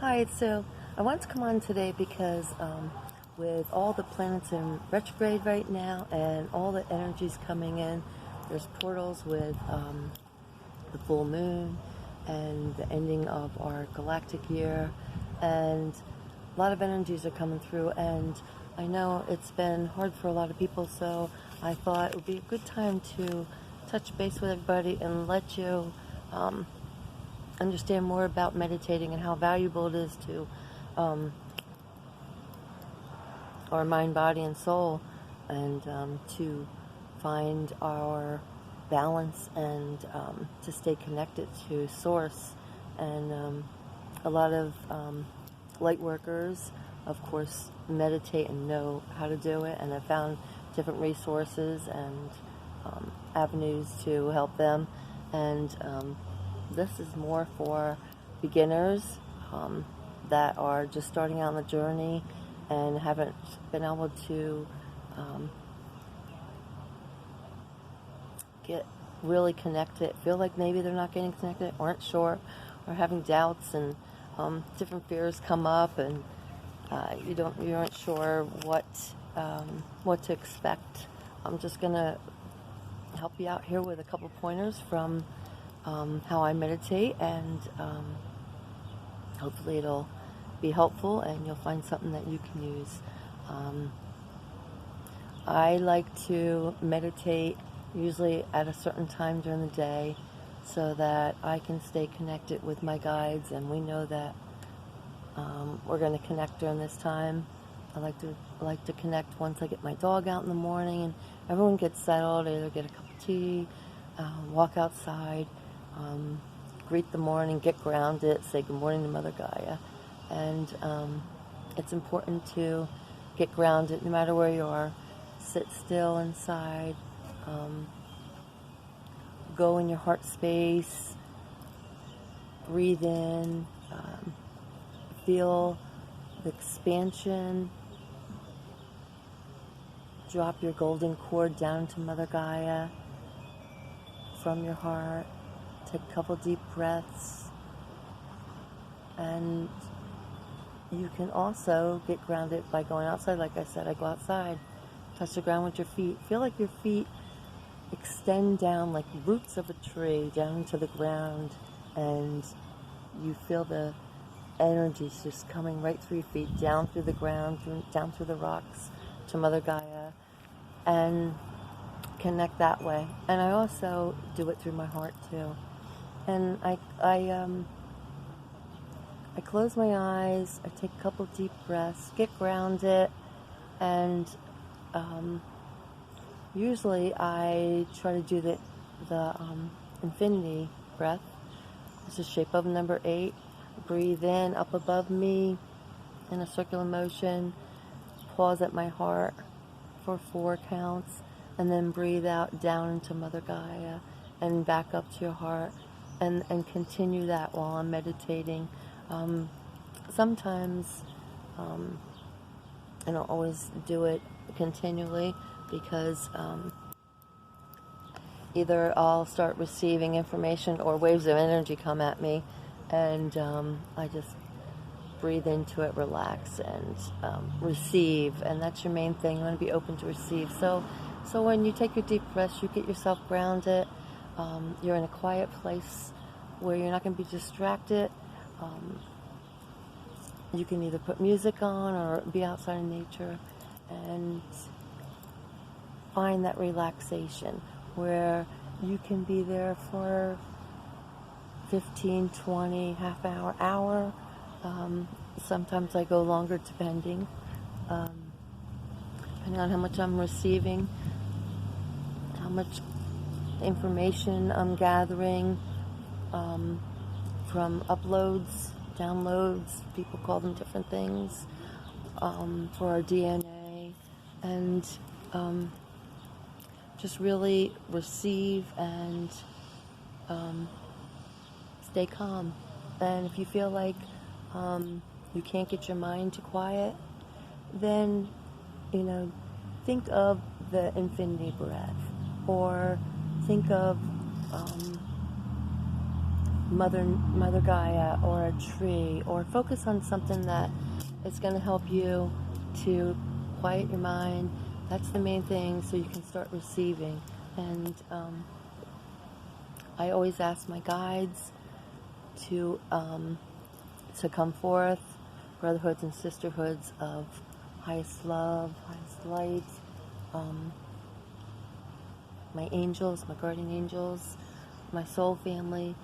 Hi, so I wanted to come on today because with all the planets in retrograde right now and all the energies coming in, there's portals with the full moon and the ending of our galactic year, and a lot of energies are coming through, and I know it's been hard for a lot of people, so I thought it would be a good time to touch base with everybody and let you understand more about meditating and how valuable it is to our mind, body, and soul, and to find our balance and to stay connected to Source. And a lot of light workers, of course, meditate and know how to do it, and have found different resources and avenues to help them. And this is more for beginners that are just starting out on the journey and haven't been able to get really connected, feel like maybe they're not getting connected, aren't sure, or having doubts, and different fears come up, and you aren't sure what to expect. I'm just gonna help you out here with a couple pointers from how I meditate, and hopefully it'll be helpful and you'll find something that you can use. I like to meditate usually at a certain time during the day so that I can stay connected with my guides, and we know that we're going to connect during this time. I like to connect once I get my dog out in the morning and everyone gets settled, either get a cup of tea, walk outside, greet the morning, get grounded, say good morning to Mother Gaia. And it's important to get grounded no matter where you are. Sit still inside. Go in your heart space. Breathe in. Feel the expansion. Drop your golden cord down into Mother Gaia from your heart. Take a couple deep breaths. And you can also get grounded by going outside. Like I said, I go outside, touch the ground with your feet. Feel like your feet extend down like roots of a tree down into the ground, and you feel the energies just coming right through your feet, down through the ground, down through the rocks to Mother Gaia, and connect that way. And I also do it through my heart too. And I close my eyes, I take a couple deep breaths, get grounded, and usually I try to do the infinity breath. It's the shape of number 8. Breathe in up above me in a circular motion, pause at my heart for 4 counts, and then breathe out down into Mother Gaia and back up to your heart, and continue that while I'm meditating. Sometimes I don't always do it continually because either I'll start receiving information or waves of energy come at me, and I just breathe into it, relax, and receive. And that's your main thing. You want to be open to receive. So when you take your deep breaths, you get yourself grounded. You're in a quiet place where you're not going to be distracted. You can either put music on or be outside in nature and find that relaxation where you can be there for 15, 20, half hour. Sometimes I go longer depending on how much I'm receiving, how much information I'm gathering from uploads, downloads, people call them different things, for our DNA, and just really receive and stay calm. And if you feel like you can't get your mind to quiet, then, think of the infinity breath, or think of Mother Gaia or a tree, or focus on something that is going to help you to quiet your mind. That's the main thing, so you can start receiving. And I always ask my guides to come forth, brotherhoods and sisterhoods of highest love, highest light, my angels, my guardian angels, my soul family,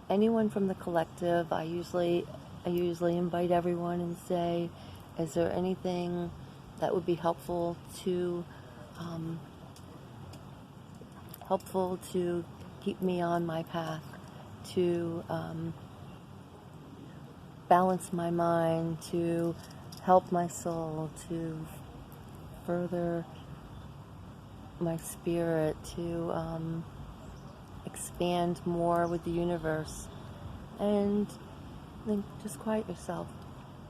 anyone from the collective. I usually invite everyone and say, is there anything that would be helpful to keep me on my path, to balance my mind, to help my soul, to further my spirit, to expand more with the universe. And then just quiet yourself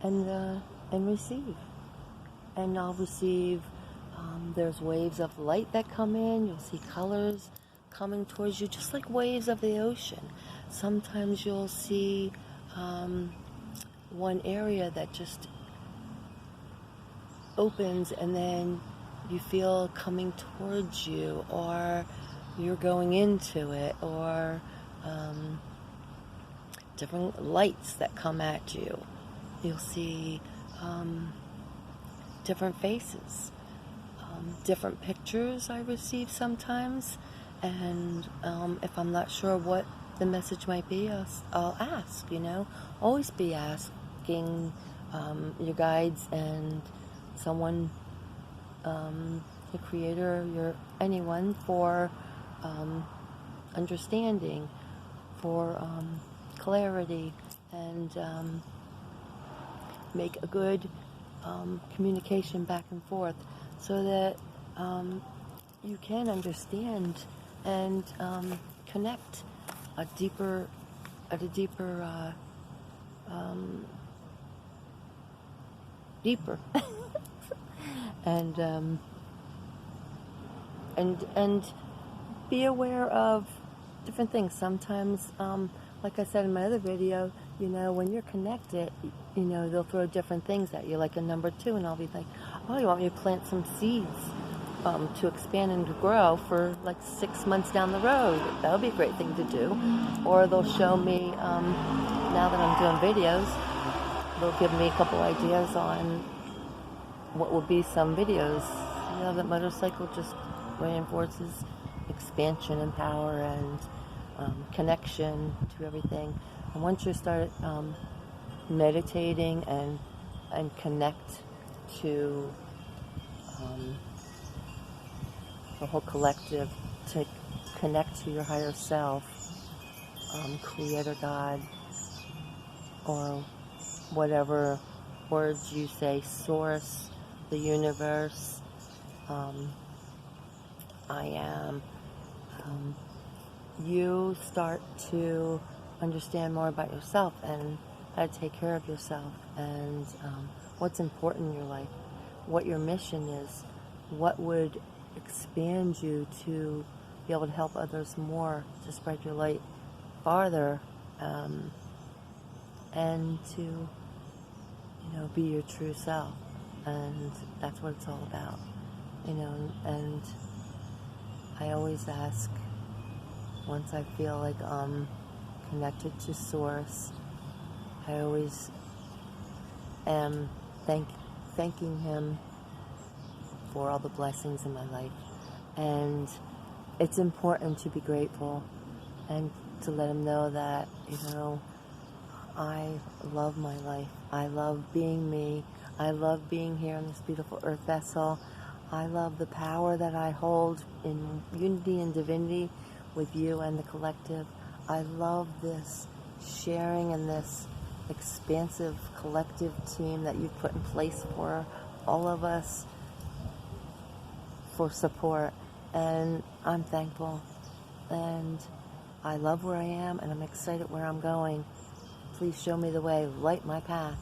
and receive. And I'll receive, there's waves of light that come in. You'll see colors coming towards you, just like waves of the ocean. Sometimes you'll see one area that just opens, and then you feel coming towards you, or you're going into it, or different lights that come at you. You'll see different faces, different pictures I receive sometimes, and if I'm not sure what the message might be, I'll ask, always be asking your guides and someone, your creator, anyone, for understanding, for clarity, and make a good communication back and forth, so that you can understand and connect at a deeper and be aware of different things. Sometimes, like I said in my other video, when you're connected, they'll throw different things at you, like a number 2, and I'll be like, oh, you want me to plant some seeds to expand and to grow for like 6 months down the road? That would be a great thing to do. Or they'll show me, now that I'm doing videos, they'll give me a couple ideas on what will be some videos. That motorcycle just reinforces expansion and power and connection to everything. And once you start meditating and connect to the whole collective, to connect to your higher self, Creator God, or whatever words you say, Source, the universe, I am, you start to understand more about yourself and how to take care of yourself, and what's important in your life, what your mission is, what would expand you to be able to help others more, to spread your light farther, and to be your true self. And that's what it's all about, and I always ask, once I feel like I'm connected to Source, I always am thanking Him for all the blessings in my life. And it's important to be grateful and to let Him know that, I love my life. I love being me. I love being here on this beautiful earth vessel. I love the power that I hold in unity and divinity with you and the collective. I love this sharing and this expansive collective team that you've put in place for all of us, for support. And I'm thankful. And I love where I am, and I'm excited where I'm going. Please show me the way. Light my path.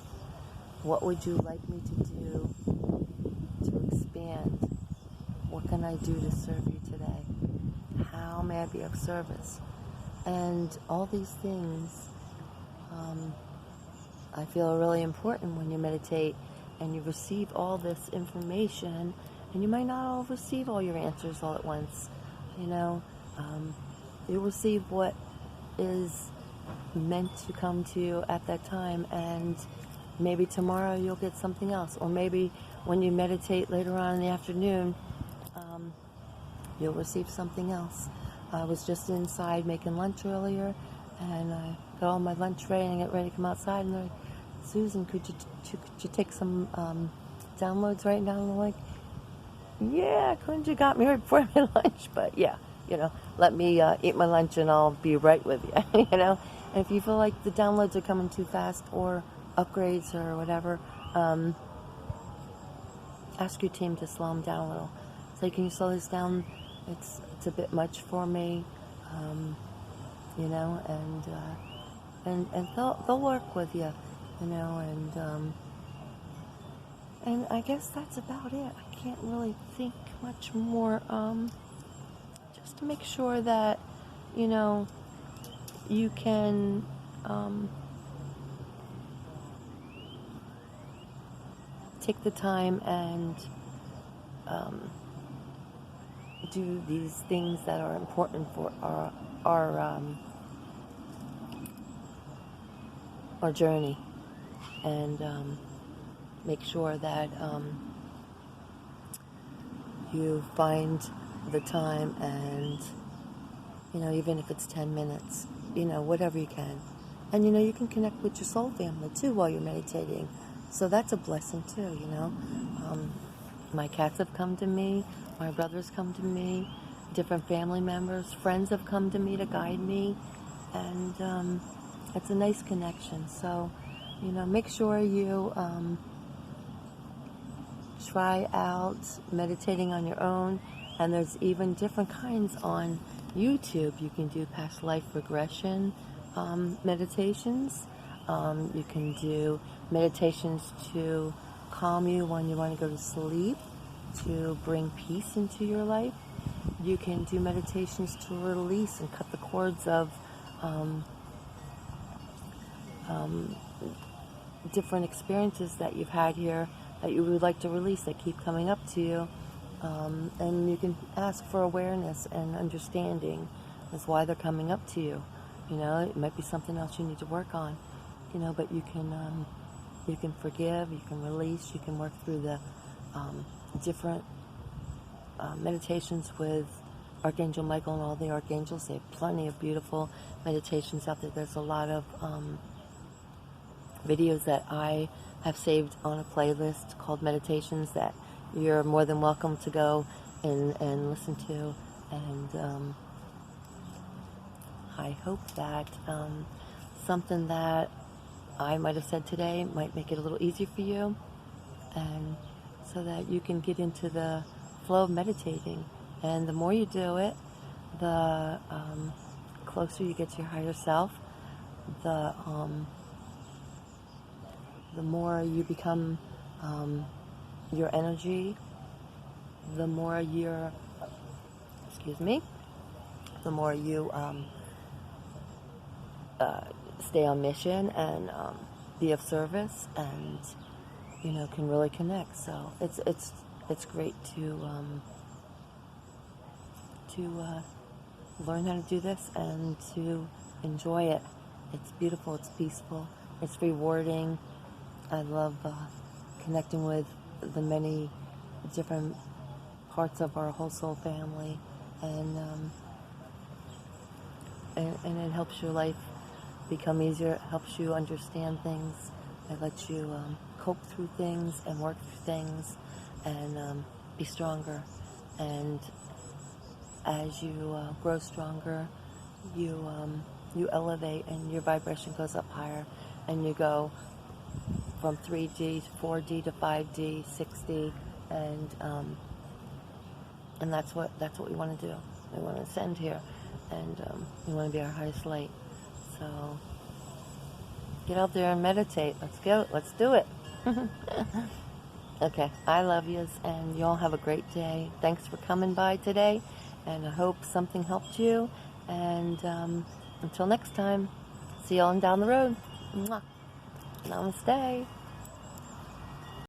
What would you like me to do to expand? What can I do to serve you today? How may I be of service? And all these things I feel really important when you meditate and you receive all this information, and you might not all receive all your answers all at once. You know, you'll receive what is meant to come to you at that time, and maybe tomorrow you'll get something else, or maybe when you meditate later on in the afternoon, you'll receive something else. I was just inside making lunch earlier, and I got all my lunch ready and get ready to come outside, and they're like, Susan, could you take some downloads right now? And I'm like, yeah, couldn't you got me right before my lunch? But yeah, let me eat my lunch and I'll be right with you, And if you feel like the downloads are coming too fast, or upgrades or whatever, ask your team to slow them down a little. Say, can you slow this down? It's a bit much for me, and they'll work with you, and I guess that's about it. I can't really think much more. Just to make sure that you can take the time and do these things that are important for our journey, and make sure that you find the time, and even if it's 10 minutes, whatever you can, and you can connect with your soul family too while you're meditating, so that's a blessing too. My cats have come to me, my brothers come to me, different family members, friends have come to me to guide me, and it's a nice connection. So make sure you try out meditating on your own, and there's even different kinds on YouTube. You can do past life regression meditations. You can do meditations to calm you when you want to go to sleep, to bring peace into your life. You can do meditations to release and cut the cords of different experiences that you've had here that you would like to release, that keep coming up to you. And you can ask for awareness and understanding as why they're coming up to you. It might be something else you need to work on, but you can forgive, you can release, you can work through the different meditations with Archangel Michael and all the archangels. They have plenty of beautiful meditations out there. There's a lot of videos that I have saved on a playlist called Meditations that you're more than welcome to go and listen to. And I hope that something that I might have said today might make it a little easier for you, and so that you can get into the flow of meditating. And the more you do it, the closer you get to your higher self, the more you become your energy, the more you're, the more you stay on mission and be of service, and can really connect. So it's great to learn how to do this and to enjoy it. It's beautiful, it's peaceful, it's rewarding. I love connecting with the many different parts of our whole soul family, and it helps your life become easier. It helps you understand things. It lets you cope through things and work through things, and be stronger. And as you grow stronger, you elevate, and your vibration goes up higher, and you go from 3D to 4D to 5D, 6D, and that's what we want to do. We want to ascend here, and we want to be our highest light. So get out there and meditate. Let's go. Let's do it. Okay, I love yous, and you all have a great day. Thanks for coming by today, and I hope something helped you. And until next time, see y'all down the road. Mwah. Namaste.